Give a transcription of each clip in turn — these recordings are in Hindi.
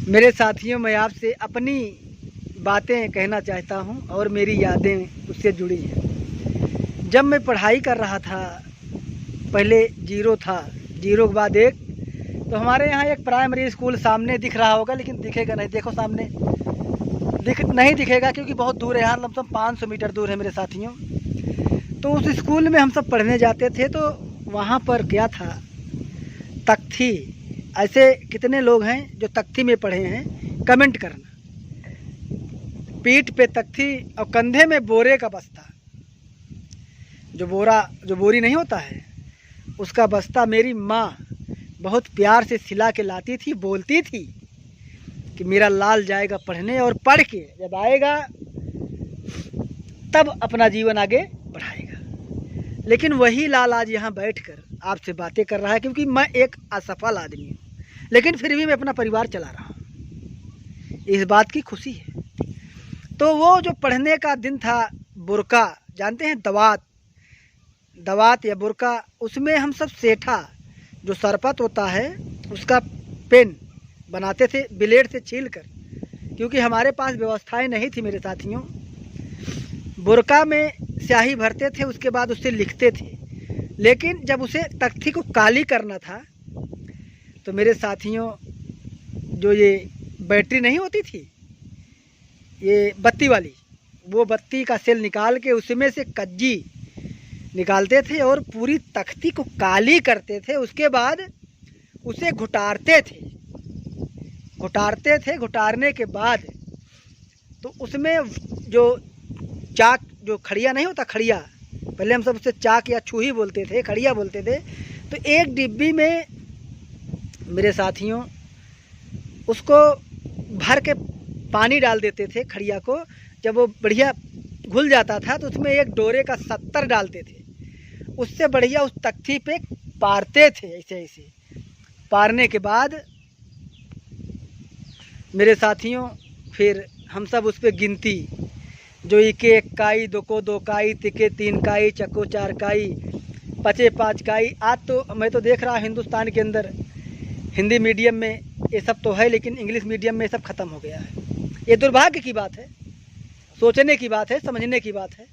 मेरे साथियों, मैं आपसे अपनी बातें कहना चाहता हूं और मेरी यादें उससे जुड़ी हैं। जब मैं पढ़ाई कर रहा था, पहले जीरो था, जीरो के बाद एक, तो हमारे यहाँ एक प्राइमरी स्कूल सामने दिख रहा होगा, लेकिन दिखेगा नहीं। देखो सामने नहीं दिखेगा क्योंकि बहुत दूर है, यहाँ लमसम 500 मीटर दूर है मेरे साथियों। तो उस स्कूल में हम सब पढ़ने जाते थे, तो वहाँ पर क्या था, तख्ती। ऐसे कितने लोग हैं जो तख्ती में पढ़े हैं, कमेंट करना। पीठ पे तख्ती और कंधे में बोरे का बस्ता, जो बोरी नहीं होता है, उसका बस्ता मेरी माँ बहुत प्यार से सिला के लाती थी। बोलती थी कि मेरा लाल जाएगा पढ़ने और पढ़ के जब आएगा तब अपना जीवन आगे बढ़ाएगा। लेकिन वही लाल आज यहाँ बैठकर आपसे बातें कर रहा है, क्योंकि मैं एक असफल आदमी हूँ, लेकिन फिर भी मैं अपना परिवार चला रहा हूँ। इस बात की खुशी है। तो वो जो पढ़ने का दिन था, बुरका जानते हैं, दवात या बुरका, उसमें हम सब सेठा जो सरपत होता है उसका पेन बनाते थे ब्लेड से छील कर, क्योंकि हमारे पास व्यवस्थाएं नहीं थी मेरे साथियों। बुरका में स्याही भरते थे, उसके बाद उससे लिखते थे। लेकिन जब उसे तख्ती को काली करना था तो मेरे साथियों, जो ये बैटरी नहीं होती थी, ये बत्ती वाली, वो बत्ती का सेल निकाल के उसमें से कज्जी निकालते थे और पूरी तख्ती को काली करते थे। उसके बाद उसे घुटारते थे। घुटारने के बाद तो उसमें जो चाक, जो खड़िया नहीं होता, खड़िया, पहले हम सब उसे चाक या छुही बोलते थे, खड़िया बोलते थे। तो एक डिब्बी में मेरे साथियों उसको भर के पानी डाल देते थे खड़िया को। जब वो बढ़िया घुल जाता था तो उसमें एक डोरे का 70 डालते थे। उससे बढ़िया उस तख्ती पे पारते थे। ऐसे पारने के बाद मेरे साथियों फिर हम सब उस पर गिनती, जो इके 1 काई, 2 को 2 काई, तिके 3 काई, चको 4 काई, पचे 5 काई। आज तो मैं तो देख रहा हिंदुस्तान के अंदर हिंदी मीडियम में ये सब तो है, लेकिन इंग्लिश मीडियम में सब ख़त्म हो गया है। ये दुर्भाग्य की बात है, सोचने की बात है, समझने की बात है।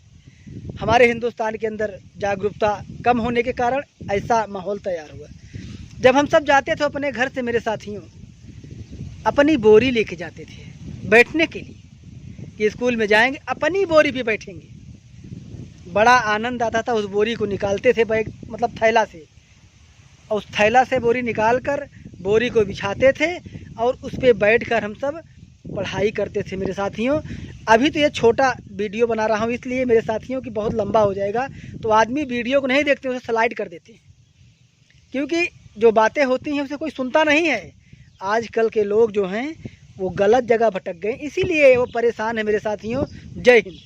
हमारे हिंदुस्तान के अंदर जागरूकता कम होने के कारण ऐसा माहौल तैयार हुआ। जब हम सब जाते थे अपने घर से मेरे साथियों, अपनी बोरी लेके जाते थे बैठने के लिए, कि स्कूल में जाएंगे अपनी बोरी पे बैठेंगे। बड़ा आनंद आता था। उस बोरी को निकालते थे बैग, मतलब थैला से, और उस थैला से बोरी निकाल कर बोरी को बिछाते थे और उस पर बैठकर हम सब पढ़ाई करते थे मेरे साथियों। अभी तो ये छोटा वीडियो बना रहा हूँ इसलिए मेरे साथियों की बहुत लंबा हो जाएगा, तो आदमी वीडियो को नहीं देखते, उसे स्लाइड कर देते हैं, क्योंकि जो बातें होती हैं उसे कोई सुनता नहीं है। आजकल के लोग जो हैं वो गलत जगह भटक गए, इसीलिए वो परेशान है मेरे साथियों। जय हिंद।